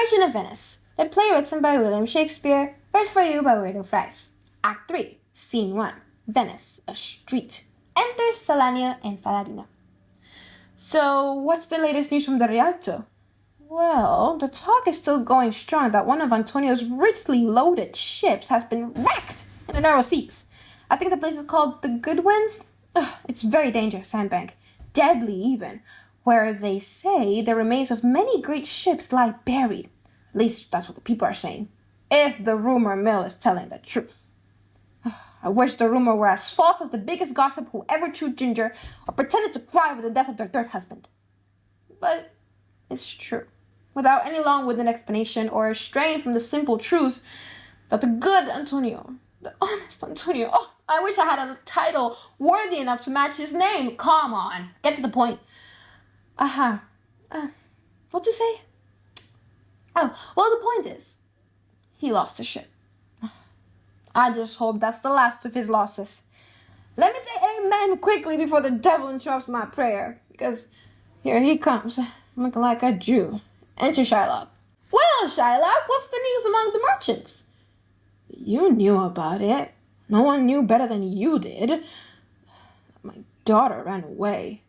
Merchant of Venice, a play written by William Shakespeare, read for you by Weirdo. Act 3, Scene 1, Venice, a street. Enter Salanio and Saladino. So, what's the latest news from the Rialto? Well, the talk is still going strong that one of Antonio's richly loaded ships has been wrecked in the narrow seas. I think the place is called the Goodwins. It's very dangerous sandbank, deadly even, where they say the remains of many great ships lie buried. At least that's what the people are saying, if the rumor mill is telling the truth. I wish the rumor were as false as the biggest gossip who ever chewed ginger or pretended to cry over the death of their third husband. But it's true, without any long-winded explanation or straying from the simple truth that the good Antonio, the honest Antonio, I wish I had a title worthy enough to match his name. Come on, get to the point. What'd you say? Oh, well, the point is, he lost his ship. I just hope that's the last of his losses. Let me say amen quickly before the devil interrupts my prayer, because here he comes, looking like a Jew. Enter Shylock. Well, Shylock, what's the news among the merchants? You knew about it. No one knew better than you did. My daughter ran away.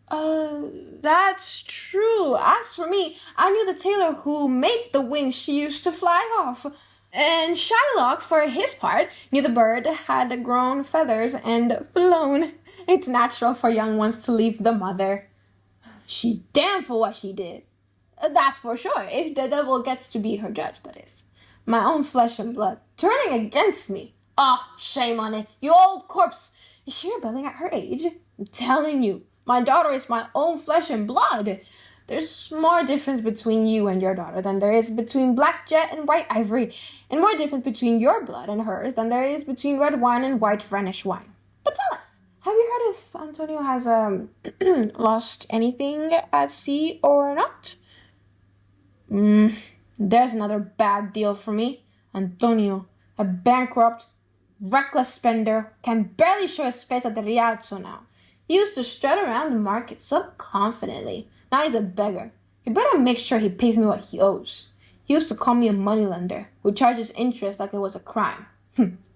That's true. As for me, I knew the tailor who made the wings she used to fly off. And Shylock, for his part, knew the bird had grown feathers and flown. It's natural for young ones to leave the mother. She's damned for what she did. That's for sure, if the devil gets to be her judge, that is. My own flesh and blood, turning against me. Shame on it, you old corpse. Is she rebelling at her age? I'm telling you, my daughter is my own flesh and blood. There's more difference between you and your daughter than there is between black jet and white ivory, and more difference between your blood and hers than there is between red wine and white Rhenish wine. But tell us, have you heard if Antonio has lost anything at sea or not? There's another bad deal for me. Antonio, a bankrupt, reckless spender, can barely show his face at the Rialto now. He used to strut around the market so confidently. Now he's a beggar. You better make sure he pays me what he owes. He used to call me a moneylender who charges interest like it was a crime.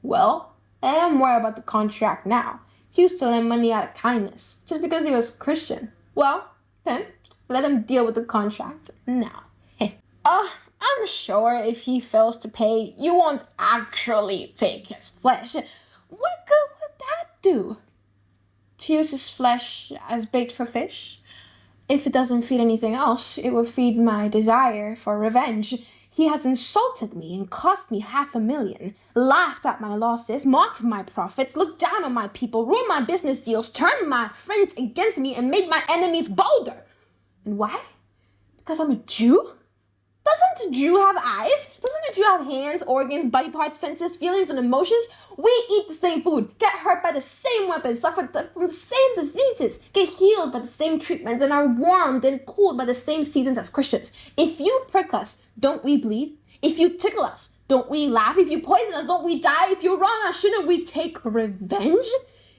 Well, I am worried about the contract now. He used to lend money out of kindness, just because he was Christian. Well, then, let him deal with the contract now. I'm sure if he fails to pay, you won't actually take his flesh. What good would that do? To use his flesh as bait for fish? If it doesn't feed anything else, it will feed my desire for revenge. He has insulted me and cost me $500,000, laughed at my losses, mocked my profits, looked down on my people, ruined my business deals, turned my friends against me, and made my enemies bolder. And why? Because I'm a Jew? Doesn't a Jew have eyes? Doesn't a Jew have hands, organs, body parts, senses, feelings, and emotions? We eat the same food, get hurt by the same weapons, suffer from the same diseases, get healed by the same treatments, and are warmed and cooled by the same seasons as Christians. If you prick us, don't we bleed? If you tickle us, don't we laugh? If you poison us, don't we die? If you wrong us, shouldn't we take revenge?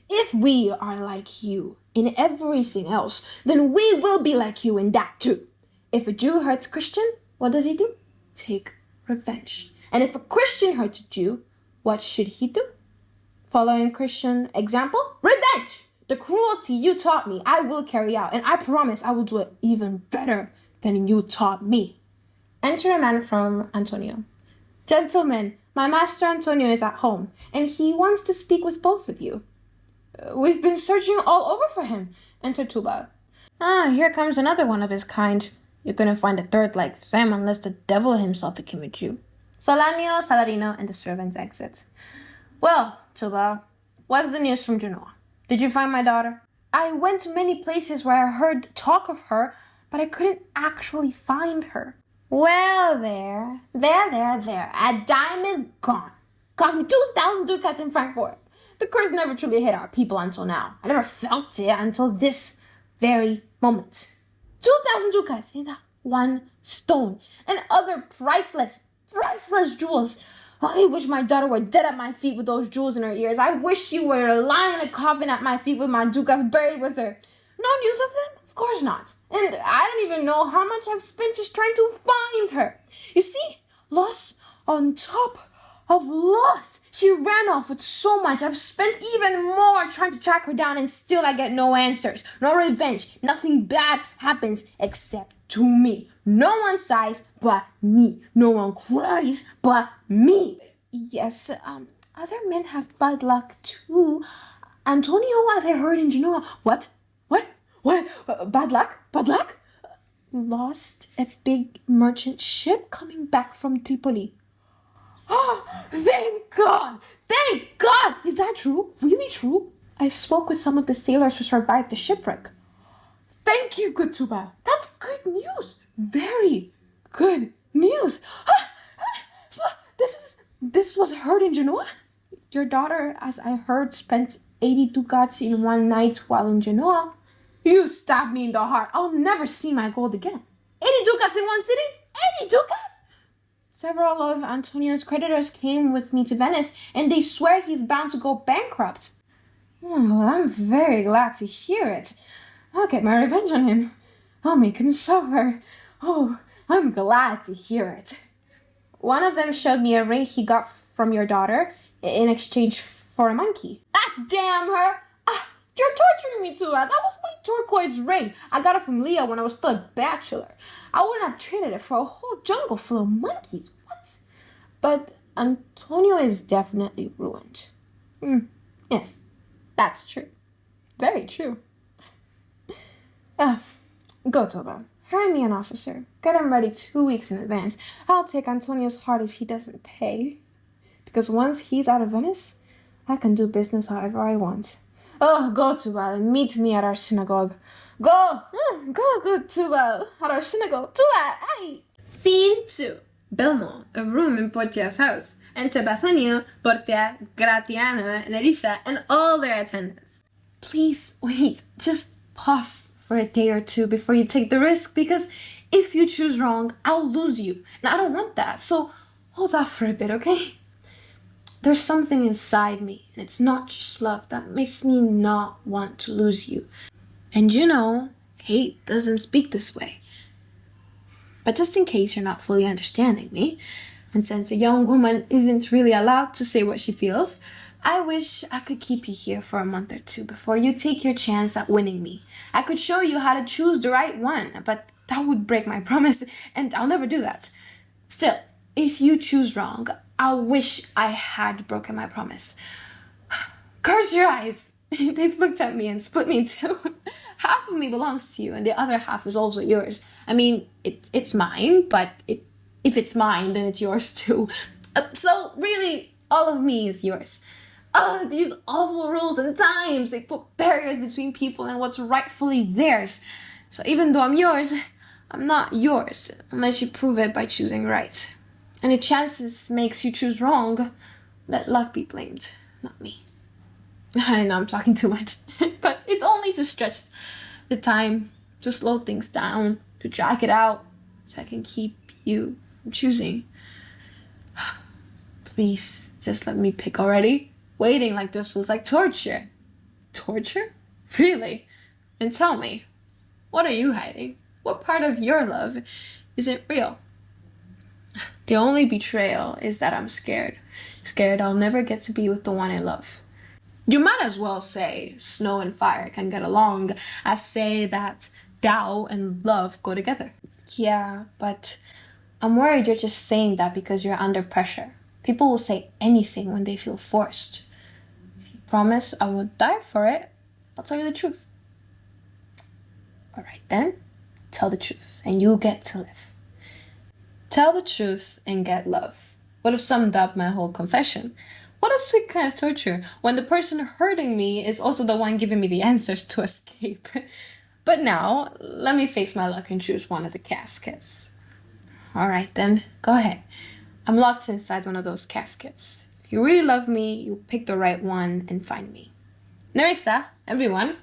If we are like you in everything else, then we will be like you in that too. If a Jew hurts Christian, what does he do? Take revenge. And if a Christian hurts a Jew, what should he do? Following Christian example? Revenge! The cruelty you taught me, I will carry out, and I promise I will do it even better than you taught me. Enter a man from Antonio. Gentlemen, my master Antonio is at home, and he wants to speak with both of you. We've been searching all over for him. Enter Tubal. Here comes another one of his kind. You're gonna find a third like them unless the devil himself became a Jew. Salanio, Saladino, and the servants exit. Well, Tubal, what's the news from Genoa? Did you find my daughter? I went to many places where I heard talk of her, but I couldn't actually find her. Well, there. A diamond gone. Cost me 2,000 ducats in Frankfurt. The curse never truly hit our people until now. I never felt it until this very moment. 2,000 ducats in that one stone, and other priceless jewels. I wish my daughter were dead at my feet with those jewels in her ears. I wish you were lying in a coffin at my feet with my ducats buried with her. No news of them? Of course not. And I don't even know how much I've spent just trying to find her. You see, loss on top of loss. She ran off with so much. I've spent even more trying to track her down, and still I get no answers, no revenge. Nothing bad happens except to me. No one sighs but me. No one cries but me. Yes, other men have bad luck too. Antonio, as I heard in Genoa. What? Bad luck? Bad luck? Lost a big merchant ship coming back from Tripoli. Oh, thank God! Thank God! Is that true? Really true? I spoke with some of the sailors who survived the shipwreck. Thank you, good Tuba. That's good news. Very good news. So this was heard in Genoa? Your daughter, as I heard, spent 80 ducats in one night while in Genoa. You stabbed me in the heart. I'll never see my gold again. 80 ducats in one sitting? 80 ducats? Several of Antonio's creditors came with me to Venice, and they swear he's bound to go bankrupt. Oh, I'm very glad to hear it. I'll get my revenge on him. I'll make him suffer. Oh, I'm glad to hear it. One of them showed me a ring he got from your daughter in exchange for a monkey. Ah, damn her! You're torturing me too. That was my turquoise ring. I got it from Leah when I was still a bachelor. I wouldn't have traded it for a whole jungle full of monkeys. What? But Antonio is definitely ruined. Yes, that's true. Very true. Go, Toba. Hire me an officer. Get him ready 2 weeks in advance. I'll take Antonio's heart if he doesn't pay. Because once he's out of Venice, I can do business however I want. Oh, go, Tubal, and meet me at our synagogue. Go, Tubal, at our synagogue. Tubal, aye! Scene 2. Belmont, a room in Portia's house. Enter Bassanio, Portia, Gratiano, Nerissa, and all their attendants. Please wait, just pause for a day or two before you take the risk, because if you choose wrong, I'll lose you, and I don't want that, so hold off for a bit, okay? There's something inside me, and it's not just love, that makes me not want to lose you. And you know, Kate doesn't speak this way. But just in case you're not fully understanding me, and since a young woman isn't really allowed to say what she feels, I wish I could keep you here for a month or two before you take your chance at winning me. I could show you how to choose the right one, but that would break my promise, and I'll never do that. Still, if you choose wrong, I wish I had broken my promise. Curse your eyes! They've looked at me and split me in two. Half of me belongs to you, and the other half is also yours. I mean, it's mine, but if it's mine, then it's yours too. So really, all of me is yours. These awful rules and times, they put barriers between people and what's rightfully theirs. So even though I'm yours, I'm not yours, unless you prove it by choosing right. And if chances makes you choose wrong, let luck be blamed, not me. I know I'm talking too much, but it's only to stretch the time, to slow things down, to drag it out, so I can keep you from choosing. Please, just let me pick already. Waiting like this feels like torture. Torture? Really? And tell me, what are you hiding? What part of your love isn't real? The only betrayal is that I'm scared. Scared I'll never get to be with the one I love. You might as well say snow and fire can get along as say that Tao and love go together. Yeah, but I'm worried you're just saying that because you're under pressure. People will say anything when they feel forced. If you promise I won't die for it, I'll tell you the truth. Alright then, tell the truth and you get to live. Tell the truth and get love. Would have summed up my whole confession. What a sweet kind of torture, when the person hurting me is also the one giving me the answers to escape. But now, let me face my luck and choose one of the caskets. Alright then, go ahead. I'm locked inside one of those caskets. If you really love me, you'll pick the right one and find me. Nerissa, everyone,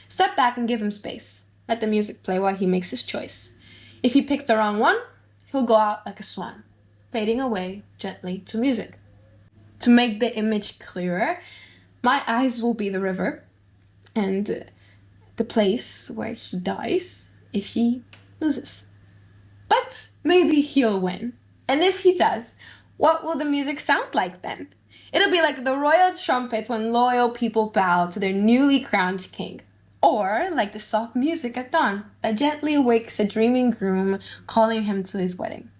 step back and give him space. Let the music play while he makes his choice. If he picks the wrong one, he'll go out like a swan, fading away gently to music. To make the image clearer, my eyes will be the river, and the place where he dies if he loses. But maybe he'll win. And if he does, what will the music sound like then? It'll be like the royal trumpet when loyal people bow to their newly crowned king. Or like the soft music at dawn that gently wakes a dreaming groom, calling him to his wedding.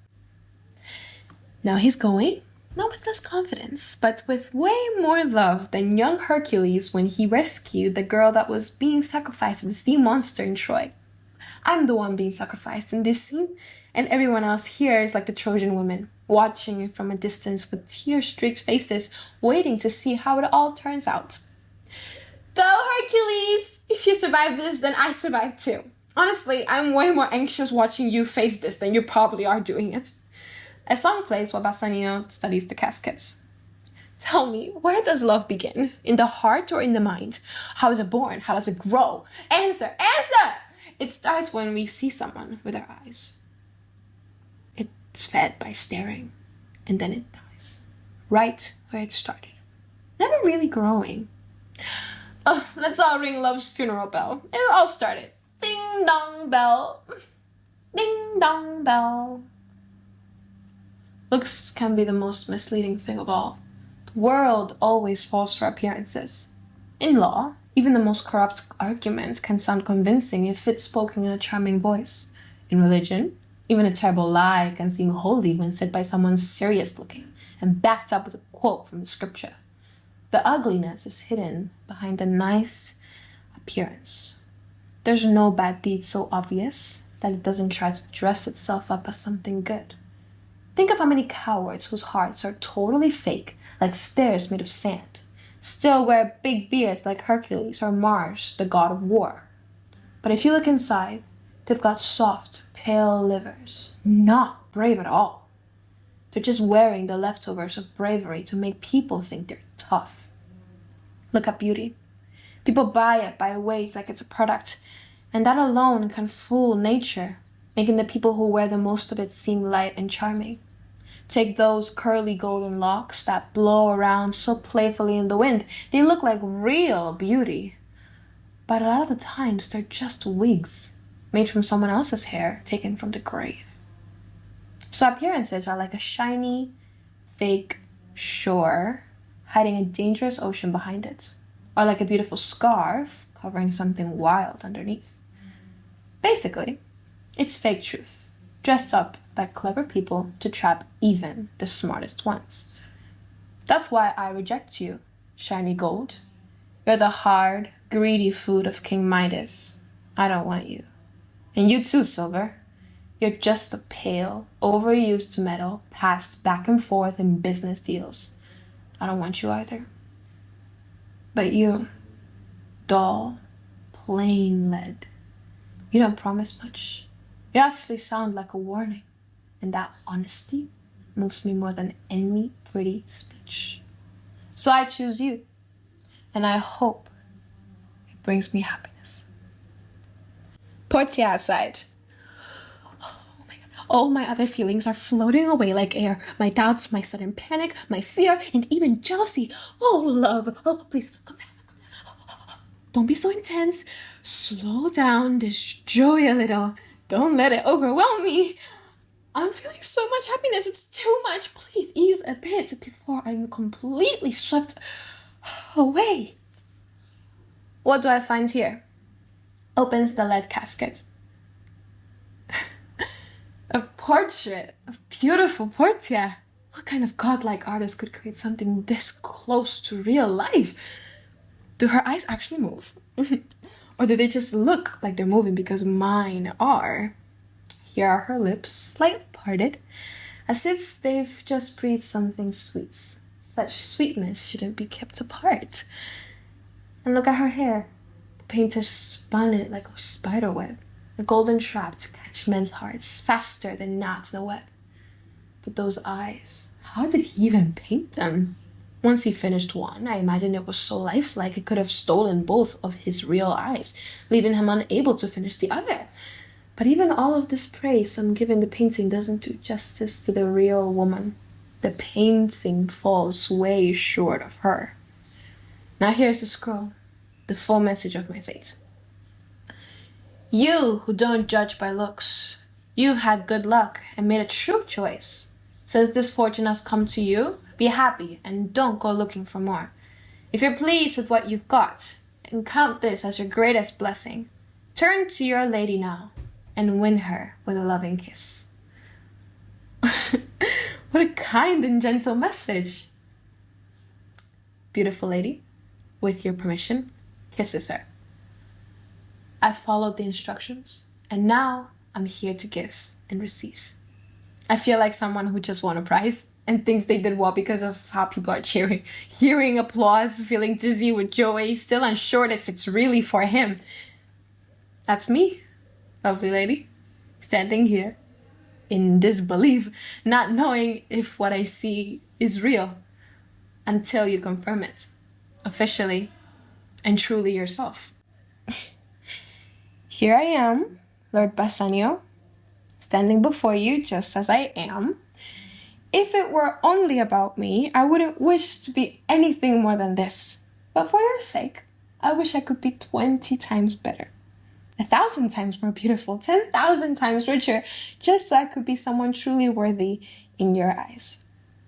Now he's going, not with less confidence, but with way more love than young Hercules when he rescued the girl that was being sacrificed to the sea monster in Troy. I'm the one being sacrificed in this scene, and everyone else here is like the Trojan women, watching from a distance with tear-streaked faces, waiting to see how it all turns out. Go, Hercules! If you survive this, then I survive too. Honestly, I'm way more anxious watching you face this than you probably are doing it. A song plays while Bassanio studies the caskets. Tell me, where does love begin? In the heart or in the mind? How is it born? How does it grow? Answer! Answer! It starts when we see someone with our eyes. It's fed by staring, and then it dies. Right where it started. Never really growing. Oh, let's all ring love's funeral bell. It all started. Ding dong bell. Ding dong bell. Looks can be the most misleading thing of all. The world always falls for appearances. In law, even the most corrupt argument can sound convincing if it's spoken in a charming voice. In religion, even a terrible lie can seem holy when said by someone serious looking and backed up with a quote from the scripture. The ugliness is hidden behind the nice appearance. There's no bad deed so obvious that it doesn't try to dress itself up as something good. Think of how many cowards whose hearts are totally fake, like stairs made of sand, still wear big beards like Hercules or Mars, the god of war. But if you look inside, they've got soft, pale livers, not brave at all. They're just wearing the leftovers of bravery to make people think they're tough. Look at beauty. People buy it by weight like it's a product, and that alone can fool nature, making the people who wear the most of it seem light and charming. Take those curly golden locks that blow around so playfully in the wind. They look like real beauty. But a lot of the times they're just wigs, made from someone else's hair taken from the grave. So appearances are like a shiny, fake shore hiding a dangerous ocean behind it, or like a beautiful scarf covering something wild underneath. Basically, it's fake truth, dressed up by clever people to trap even the smartest ones. That's why I reject you, shiny gold. You're the hard, greedy food of King Midas. I don't want you. And you too, Silver. You're just a pale, overused metal passed back and forth in business deals. I don't want you either. But you, dull, plain lead. You don't promise much. You actually sound like a warning. And that honesty moves me more than any pretty speech. So I choose you. And I hope it brings me happiness. Portia aside. Oh my God. All my other feelings are floating away like air. My doubts, my sudden panic, my fear, and even jealousy. Oh, love. Oh, please, come down. Don't be so intense. Slow down. Destroy a little. Don't let it overwhelm me. I'm feeling so much happiness. It's too much. Please ease a bit before I'm completely swept away. What do I find here? Opens the lead casket. A portrait of beautiful Portia. What kind of godlike artist could create something this close to real life? Do her eyes actually move? Or do they just look like they're moving because mine are? Here are her lips, slightly parted, as if they've just breathed something sweet. Such sweetness shouldn't be kept apart. And look at her hair. The painter spun it like a spider web, a golden trap to catch men's hearts faster than gnats in a web. But those eyes, how did he even paint them? Once he finished one, I imagine it was so lifelike it could have stolen both of his real eyes, leaving him unable to finish the other. But even all of this praise I'm giving the painting doesn't do justice to the real woman. The painting falls way short of her. Now here's the scroll, the full message of my fate. You who don't judge by looks, you've had good luck and made a true choice. Since this fortune has come to you, be happy and don't go looking for more. If you're pleased with what you've got, and count this as your greatest blessing, turn to your lady now and win her with a loving kiss. What a kind and gentle message. Beautiful lady, with your permission, kisses her. I followed the instructions, and now I'm here to give and receive. I feel like someone who just won a prize and thinks they did well because of how people are cheering. Hearing applause, feeling dizzy with joy, still unsure if it's really for him. That's me, lovely lady, standing here in disbelief, not knowing if what I see is real until you confirm it, officially and truly yourself. Here I am, Lord Bassanio, standing before you just as I am. If it were only about me, I wouldn't wish to be anything more than this. But for your sake, I wish I could be 20 times better, 1,000 times more beautiful, 10,000 times richer, just so I could be someone truly worthy in your eyes.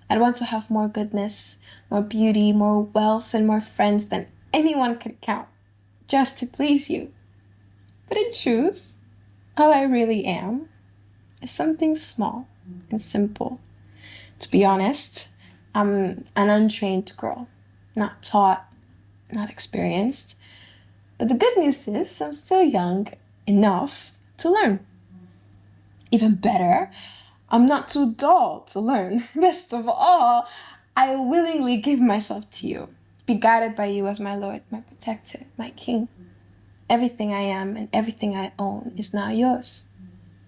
I'd want to have more goodness, more beauty, more wealth, and more friends than anyone could count, just to please you. But in truth, all I really am is something small and simple. To be honest, I'm an untrained girl, not taught, not experienced. But the good news is I'm still young enough to learn. Even better, I'm not too dull to learn. Best of all, I willingly give myself to you, be guided by you as my Lord, my protector, my King. Everything I am and everything I own is now yours.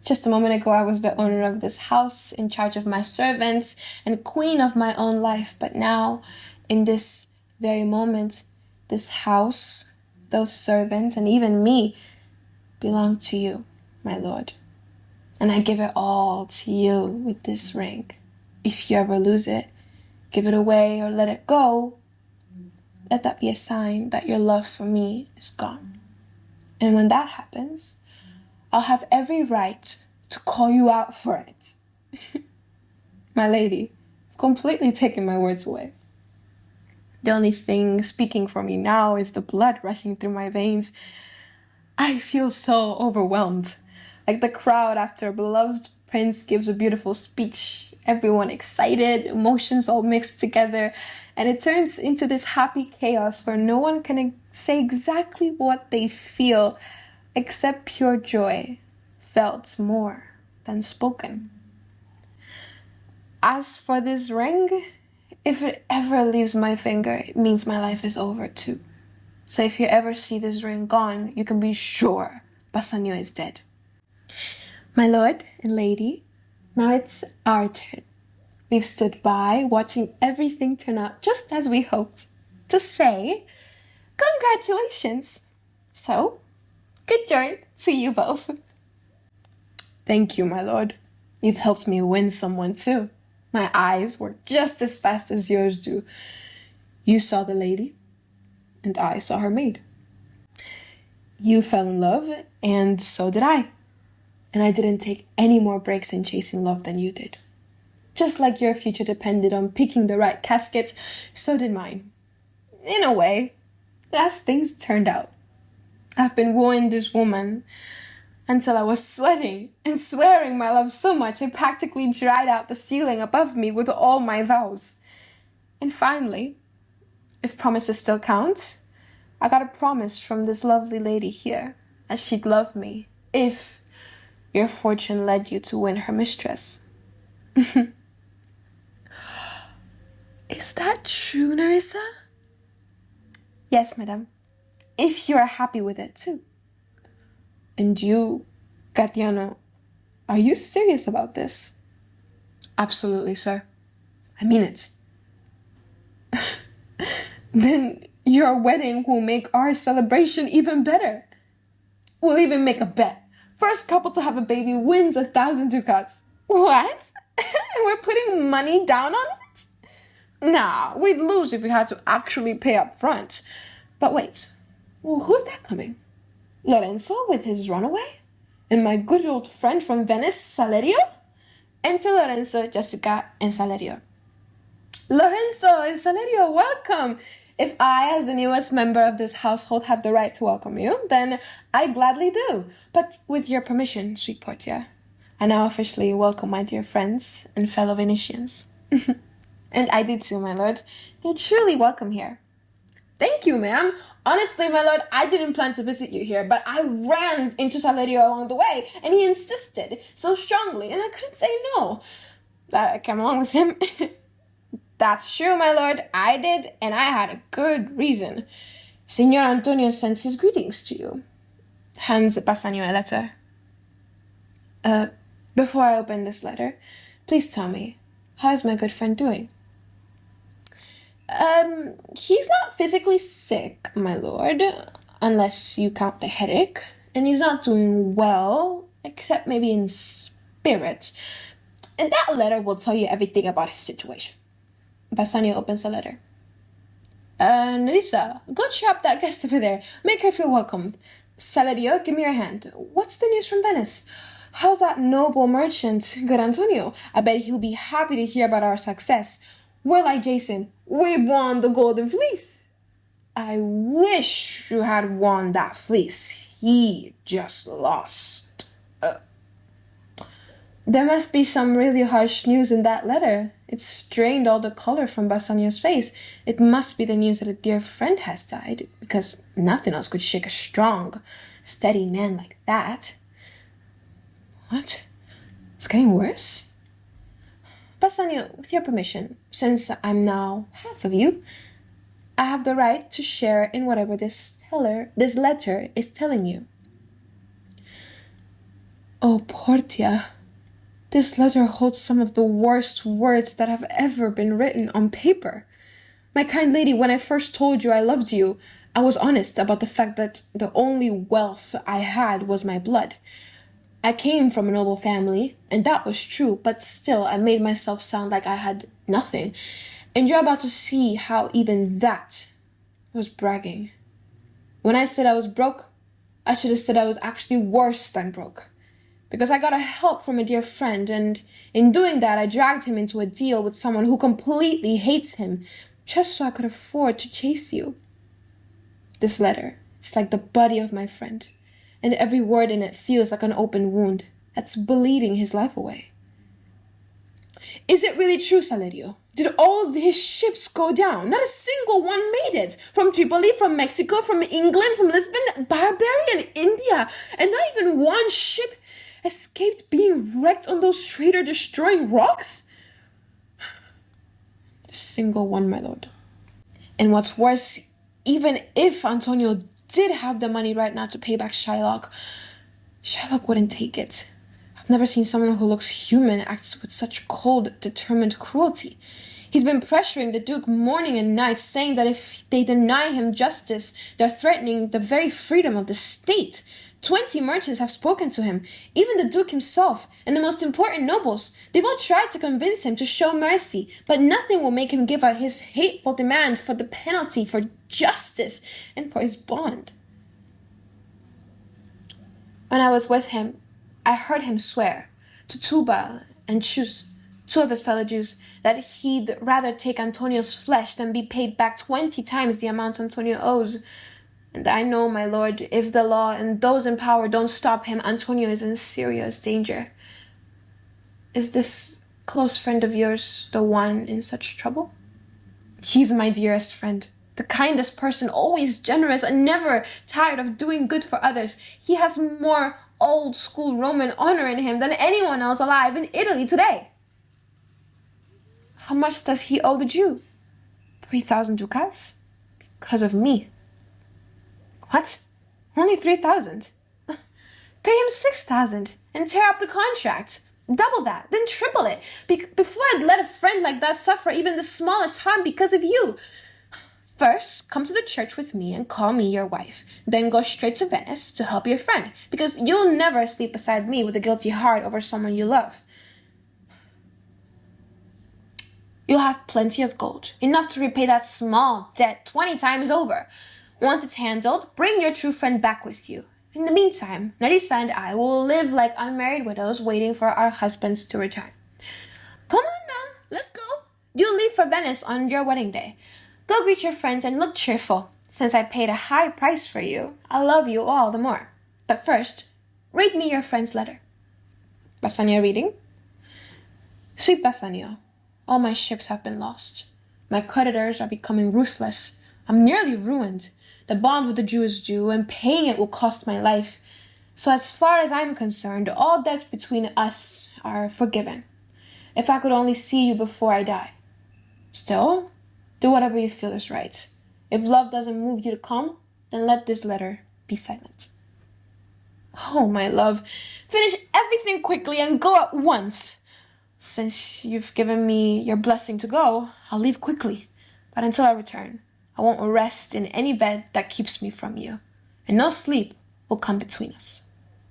Just a moment ago, I was the owner of this house, in charge of my servants, and queen of my own life. But now, in this very moment, this house, those servants, and even me belong to you, my Lord. And I give it all to you with this ring. If you ever lose it, give it away or let it go, let that be a sign that your love for me is gone. And when that happens, I'll have every right to call you out for it. My lady, you've completely taken my words away. The only thing speaking for me now is the blood rushing through my veins. I feel so overwhelmed, like the crowd after a beloved prince gives a beautiful speech. Everyone excited, emotions all mixed together, and it turns into this happy chaos where no one can say exactly what they feel except pure joy, felt more than spoken. As for this ring, if it ever leaves my finger, it means my life is over too. So if you ever see this ring gone, you can be sure Bassanio is dead. My lord and lady, now it's our turn. We've stood by, watching everything turn out just as we hoped, to say, congratulations. So, good joy to you both. Thank you, my lord. You've helped me win someone too. My eyes work just as fast as yours do. You saw the lady, and I saw her maid. You fell in love, and so did I. And I didn't take any more breaks in chasing love than you did. Just like your future depended on picking the right casket, so did mine. In a way, as things turned out. I've been wooing this woman until I was sweating and swearing my love so much I practically dried out the ceiling above me with all my vows. And finally, if promises still count, I got a promise from this lovely lady here that she'd love me if your fortune led you to win her mistress. Is that true, Nerissa? Yes, madam, if you are happy with it too. And you, Gatiano, are you serious about this? Absolutely, sir. I mean it. Then your wedding will make our celebration even better. We'll even make a bet. First couple to have a baby wins 1,000 ducats. What? And we're putting money down on it? Nah, we'd lose if we had to actually pay up front. But wait, well, who's that coming? Lorenzo with his runaway? And my good old friend from Venice, Salerio? Enter Lorenzo, Jessica, and Salerio. Lorenzo and Salerio, welcome! If I, as the newest member of this household, have the right to welcome you, then I gladly do. But with your permission, sweet Portia, I now officially welcome my dear friends and fellow Venetians. And I do too, my lord. You're truly welcome here. Thank you, ma'am. Honestly, my lord, I didn't plan to visit you here, but I ran into Salerio along the way, and he insisted so strongly, and I couldn't say no. That I came along with him. That's true, my lord. I did, and I had a good reason. Signor Antonio sends his greetings to you. Hands Bassanio a letter. Before I open this letter, please tell me, how is my good friend doing? He's not physically sick, my lord, unless you count the headache, and he's not doing well, except maybe in spirit. And that letter will tell you everything about his situation. Bassanio opens the letter. Nerissa, go cheer up that guest over there. Make her feel welcomed. Salerio, give me your hand. What's the news from Venice? How's that noble merchant, good Antonio? I bet he'll be happy to hear about our success. We're like Jason. We've won the golden fleece. I wish you had won that fleece. He just lost. There must be some really harsh news in that letter. It's drained all the color from Bassanio's face. It must be the news that a dear friend has died, because nothing else could shake a strong, steady man like that. What? It's getting worse? Bassanio, with your permission, since I'm now half of you, I have the right to share in whatever this letter is telling you. Oh, Portia, this letter holds some of the worst words that have ever been written on paper. My kind lady, when I first told you I loved you, I was honest about the fact that the only wealth I had was my blood. I came from a noble family, and that was true, but still I made myself sound like I had nothing. And you're about to see how even that was bragging. When I said I was broke, I should have said I was actually worse than broke. Because I got a help from a dear friend, and in doing that I dragged him into a deal with someone who completely hates him, just so I could afford to chase you. This letter, it's like the body of my friend. And every word in it feels like an open wound that's bleeding his life away. Is it really true, Salerio? Did all his ships go down? Not a single one made it. From Tripoli, from Mexico, from England, from Lisbon, Barbarian, India. And not even one ship escaped being wrecked on those traitor-destroying rocks? Not a single one, my lord. And what's worse, even if Antonio did have the money right now to pay back Shylock wouldn't take it. I've never seen someone who looks human act with such cold, determined cruelty. He's been pressuring the Duke morning and night, saying that if they deny him justice, they're threatening the very freedom of the state. 20 merchants have spoken to him, even the Duke himself, and the most important nobles. They've all tried to convince him to show mercy, but nothing will make him give out his hateful demand for the penalty, for justice, and for his bond. When I was with him, I heard him swear to Tubal and Chus, two of his fellow Jews, that he'd rather take Antonio's flesh than be paid back 20 times the amount Antonio owes. And I know, my lord, if the law and those in power don't stop him, Antonio is in serious danger. Is this close friend of yours the one in such trouble? He's my dearest friend, the kindest person, always generous and never tired of doing good for others. He has more old-school Roman honor in him than anyone else alive in Italy today. How much does he owe the Jew? 3,000 ducats? Because of me. What? Only 3,000? Pay him 6,000 and tear up the contract. Double that, then triple it. Before I'd let a friend like that suffer even the smallest harm because of you. First, come to the church with me and call me your wife. Then go straight to Venice to help your friend, because you'll never sleep beside me with a guilty heart over someone you love. You'll have plenty of gold, enough to repay that small debt 20 times over. Once it's handled, bring your true friend back with you. In the meantime, Nerissa and I will live like unmarried widows waiting for our husbands to return. Come on now, let's go. You'll leave for Venice on your wedding day. Go greet your friends and look cheerful. Since I paid a high price for you, I love you all the more. But first, read me your friend's letter. Bassanio reading. Sweet Bassanio, all my ships have been lost. My creditors are becoming ruthless. I'm nearly ruined. The bond with the Jew is due, and paying it will cost my life. So as far as I'm concerned, all debts between us are forgiven. If I could only see you before I die. Still, do whatever you feel is right. If love doesn't move you to come, then let this letter be silent. Oh, my love, finish everything quickly and go at once. Since you've given me your blessing to go, I'll leave quickly. But until I return, I won't rest in any bed that keeps me from you. And no sleep will come between us.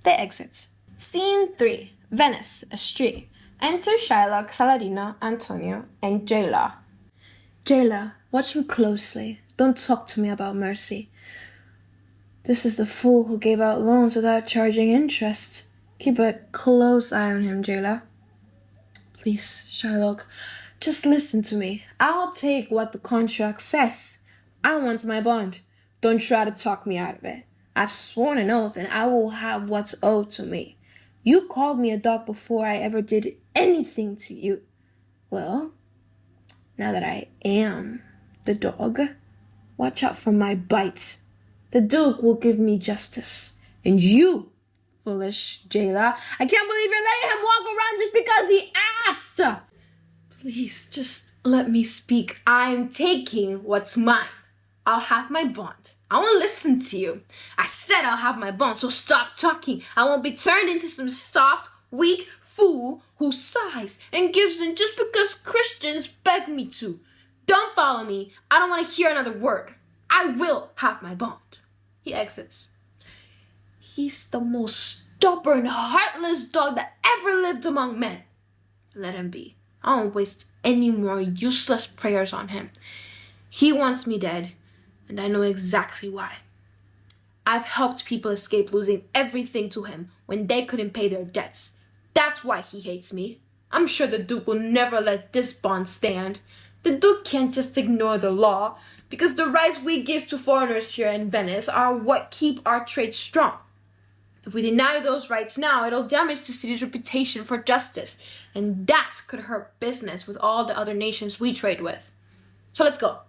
They exit. Scene 3. Venice, a street. Enter Shylock, Saladino, Antonio, and Jailer. Jailer, watch me closely. Don't talk to me about mercy. This is the fool who gave out loans without charging interest. Keep a close eye on him, Jailer. Please, Shylock, just listen to me. I'll take what the contract says. I want my bond. Don't try to talk me out of it. I've sworn an oath and I will have what's owed to me. You called me a dog before I ever did anything to you. Well, now that I am the dog, watch out for my bite. The Duke will give me justice. And you, foolish jailer, I can't believe you're letting him walk around just because he asked. Please, just let me speak. I'm taking what's mine. I'll have my bond. I won't listen to you. I said I'll have my bond, so stop talking. I won't be turned into some soft, weak fool who sighs and gives in just because Christians beg me to. Don't follow me. I don't want to hear another word. I will have my bond. He exits. He's the most stubborn, heartless dog that ever lived among men. Let him be. I won't waste any more useless prayers on him. He wants me dead, and I know exactly why. I've helped people escape losing everything to him when they couldn't pay their debts. That's why he hates me. I'm sure the Duke will never let this bond stand. The Duke can't just ignore the law, because the rights we give to foreigners here in Venice are what keep our trade strong. If we deny those rights now, it'll damage the city's reputation for justice, and that could hurt business with all the other nations we trade with. So let's go.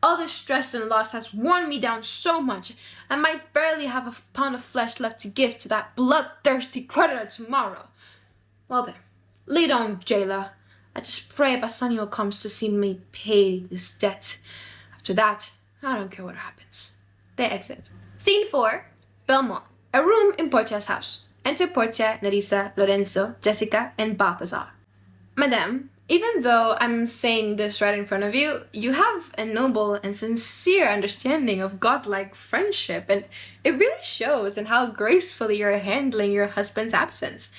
All this stress and loss has worn me down so much, I might barely have a pound of flesh left to give to that bloodthirsty creditor tomorrow. Well then, lead on, jailer. I just pray Bassanio comes to see me pay this debt. After that, I don't care what happens. They exit. Scene 4. Belmont. A room in Portia's house. Enter Portia, Nerissa, Lorenzo, Jessica, and Balthazar. Madame, even though I'm saying this right in front of you, you have a noble and sincere understanding of godlike friendship, and it really shows in how gracefully you're handling your husband's absence.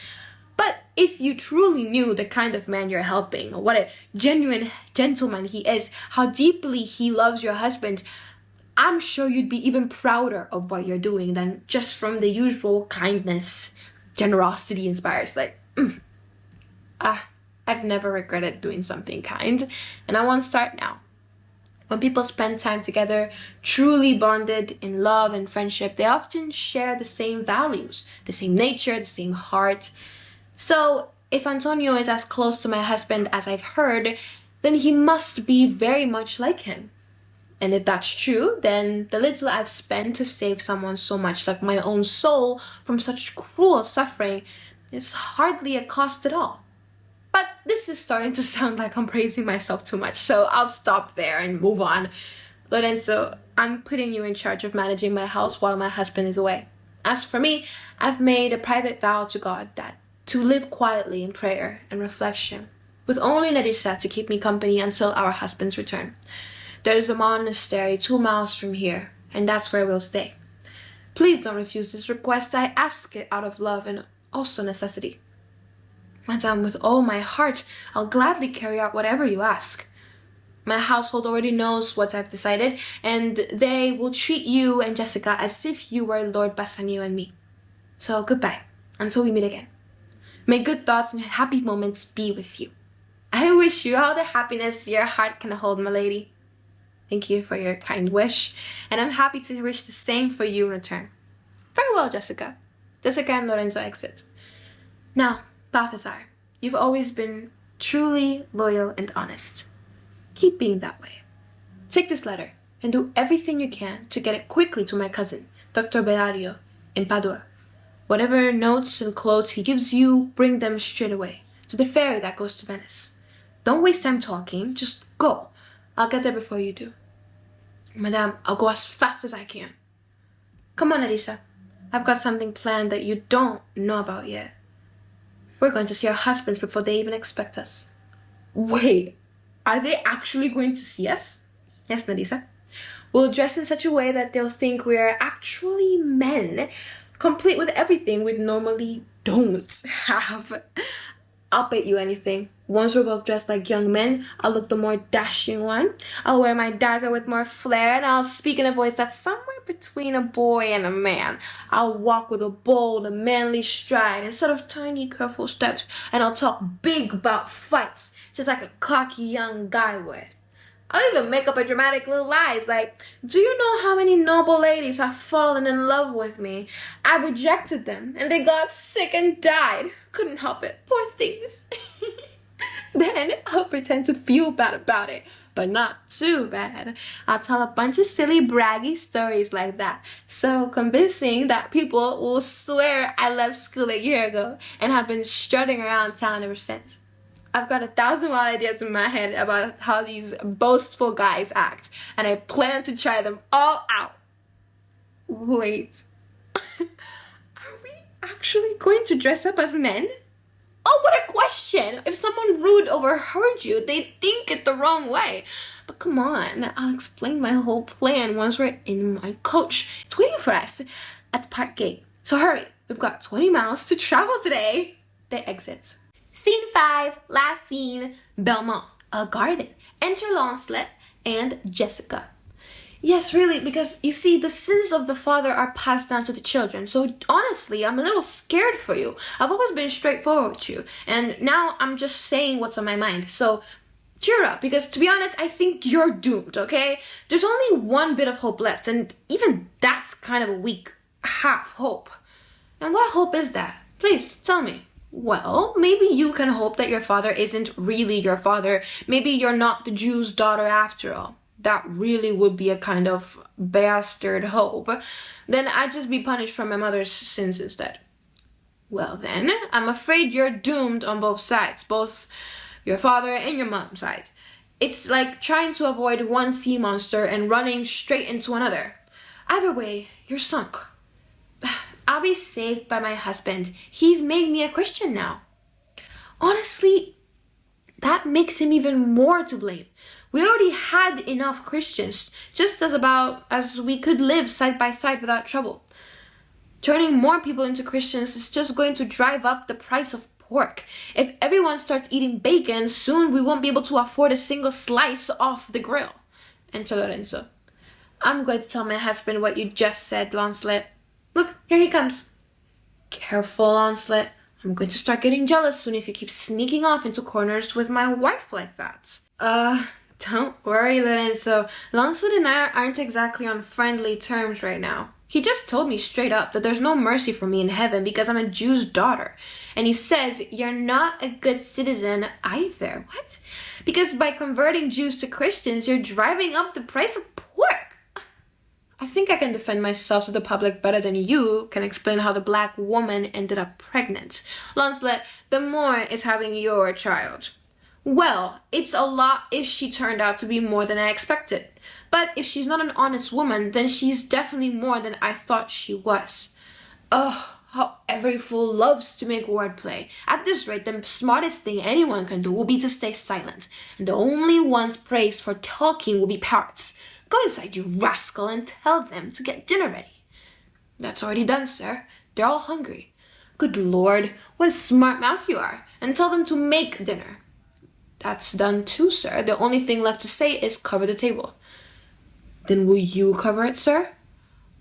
But if you truly knew the kind of man you're helping, what a genuine gentleman he is, how deeply he loves your husband, I'm sure you'd be even prouder of what you're doing than just from the usual kindness, generosity inspires. I've never regretted doing something kind, and I won't start now. When people spend time together, truly bonded in love and friendship, they often share the same values, the same nature, the same heart. So, if Antonio is as close to my husband as I've heard, then he must be very much like him. And if that's true, then the little I've spent to save someone so much like my own soul from such cruel suffering is hardly a cost at all. But this is starting to sound like I'm praising myself too much, so I'll stop there and move on. Lorenzo, I'm putting you in charge of managing my house while my husband is away. As for me, I've made a private vow to God that to live quietly in prayer and reflection, with only Nerissa to keep me company until our husband's return. There's a monastery 2 miles from here, and that's where we'll stay. Please don't refuse this request. I ask it out of love and also necessity. Madame, with all my heart, I'll gladly carry out whatever you ask. My household already knows what I've decided, and they will treat you and Jessica as if you were Lord Bassanio and me. So goodbye, until we meet again. May good thoughts and happy moments be with you. I wish you all the happiness your heart can hold, my lady. Thank you for your kind wish, and I'm happy to wish the same for you in return. Farewell, Jessica. Jessica and Lorenzo exit. Now, Balthazar, you've always been truly loyal and honest. Keep being that way. Take this letter and do everything you can to get it quickly to my cousin, Dr. Bellario, in Padua. Whatever notes and clothes he gives you, bring them straight away to the ferry that goes to Venice. Don't waste time talking, just go. I'll get there before you do. Madame, I'll go as fast as I can. Come on, Elisa. I've got something planned that you don't know about yet. We're going to see our husbands before they even expect us. Wait, are they actually going to see us? Yes, Narisa. We'll dress in such a way that they'll think we're actually men, complete with everything we normally don't have. I'll bet you anything. Once we're both dressed like young men, I'll look the more dashing one. I'll wear my dagger with more flair, and I'll speak in a voice that's somewhere between a boy and a man. I'll walk with a bold and manly stride instead of tiny, careful steps, and I'll talk big about fights, just like a cocky young guy would. I'll even make up a dramatic little lies like, do you know how many noble ladies have fallen in love with me? I rejected them, and they got sick and died. Couldn't help it. Poor things. Then I'll pretend to feel bad about it, but not too bad. I'll tell a bunch of silly, braggy stories like that, so convincing that people will swear I left school a year ago and have been strutting around town ever since. I've got 1,000 wild ideas in my head about how these boastful guys act, and I plan to try them all out. Wait, are we actually going to dress up as men? Oh, what a question! If someone rude overheard you, they'd think it the wrong way. But come on, I'll explain my whole plan once we're in my coach. It's waiting for us at the park gate. So hurry, we've got 20 miles to travel today. They exit. Scene 5, last scene, Belmont, a garden. Enter Lancelot and Jessica. Yes, really, because you see, the sins of the father are passed down to the children. So honestly, I'm a little scared for you. I've always been straightforward with you, and now I'm just saying what's on my mind. So cheer up, because to be honest, I think you're doomed, okay? There's only one bit of hope left, and even that's kind of a weak half hope. And what hope is that? Please, tell me. Well, maybe you can hope that your father isn't really your father. Maybe you're not the Jew's daughter after all. That really would be a kind of bastard hope. Then I'd just be punished for my mother's sins instead. Well then, I'm afraid you're doomed on both sides, both your father and your mom's side. It's like trying to avoid one sea monster and running straight into another. Either way, you're sunk. I'll be saved by my husband. He's made me a Christian now. Honestly, that makes him even more to blame. We already had enough Christians, just as we could live side by side without trouble. Turning more people into Christians is just going to drive up the price of pork. If everyone starts eating bacon, soon we won't be able to afford a single slice off the grill. Enter Lorenzo. I'm going to tell my husband what you just said, Lancelot. Look, here he comes. Careful, Lancelot. I'm going to start getting jealous soon if you keep sneaking off into corners with my wife like that. Don't worry, Lorenzo. Lancelot and I aren't exactly on friendly terms right now. He just told me straight up that there's no mercy for me in heaven because I'm a Jew's daughter. And he says you're not a good citizen either. What? Because by converting Jews to Christians, you're driving up the price of pork. I think I can defend myself to the public better than you can explain how the black woman ended up pregnant. Lancelot, the more is having your child. Well, it's a lot if she turned out to be more than I expected. But if she's not an honest woman, then she's definitely more than I thought she was. Ugh, how every fool loves to make wordplay. At this rate, the smartest thing anyone can do will be to stay silent. And the only ones praised for talking will be parrots. Go inside, you rascal, and tell them to get dinner ready. That's already done, sir. They're all hungry. Good Lord, what a smart mouth you are. And tell them to make dinner. That's done too, sir. The only thing left to say is cover the table. Then will you cover it, sir?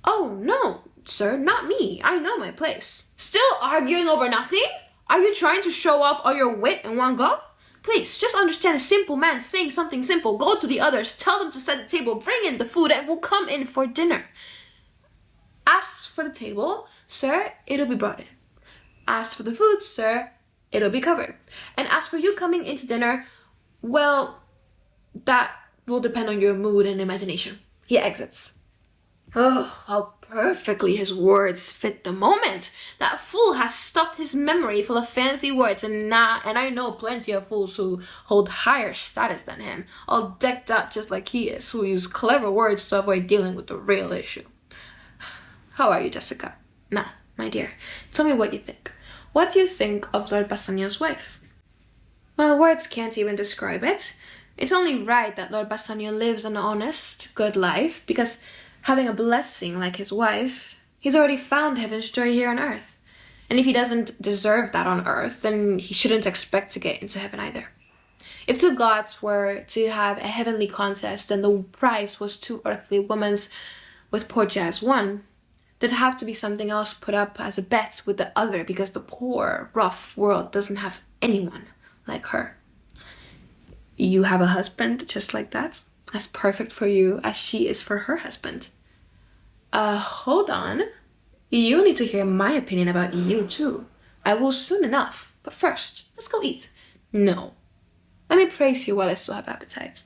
Oh, no. sir, not me. I know my place. Still arguing over nothing? Are you trying to show off all your wit in one go? Please, just understand a simple man saying something simple. Go to the others, tell them to set the table, bring in the food, and we'll come in for dinner. As for the table, sir, it'll be brought in. As for the food, sir, it'll be covered. And as for you coming into dinner, well, that will depend on your mood and imagination. He exits. Oh, how perfectly his words fit the moment. That fool has stuffed his memory full of fancy words, and I know plenty of fools who hold higher status than him, all decked out just like he is, who use clever words to avoid dealing with the real issue. How are you, Jessica? Now, my dear, tell me what you think. What do you think of Lord Bassanio's wife? Well, words can't even describe it. It's only right that Lord Bassanio lives an honest, good life, because having a blessing like his wife, he's already found heaven's joy here on earth. And if he doesn't deserve that on earth, then he shouldn't expect to get into heaven either. If two gods were to have a heavenly contest and the prize was two earthly women's with Portia as one, there'd have to be something else put up as a bet with the other, because the poor, rough world doesn't have anyone like her. You have a husband just like that, as perfect for you as she is for her husband. Hold on. You need to hear my opinion about you too. I will soon enough, but first, let's go eat. No. Let me praise you while I still have appetite.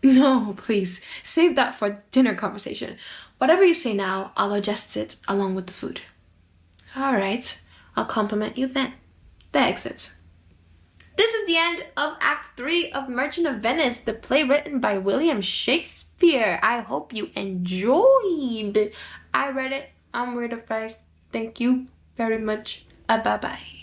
No, please, save that for dinner conversation. Whatever you say now, I'll adjust it along with the food. All right, I'll compliment you then. The exit. This is the end of Act 3 of Merchant of Venice, the play written by William Shakespeare. I hope you enjoyed. I read it. I'm Weirdo. Thank you very much. Bye-bye.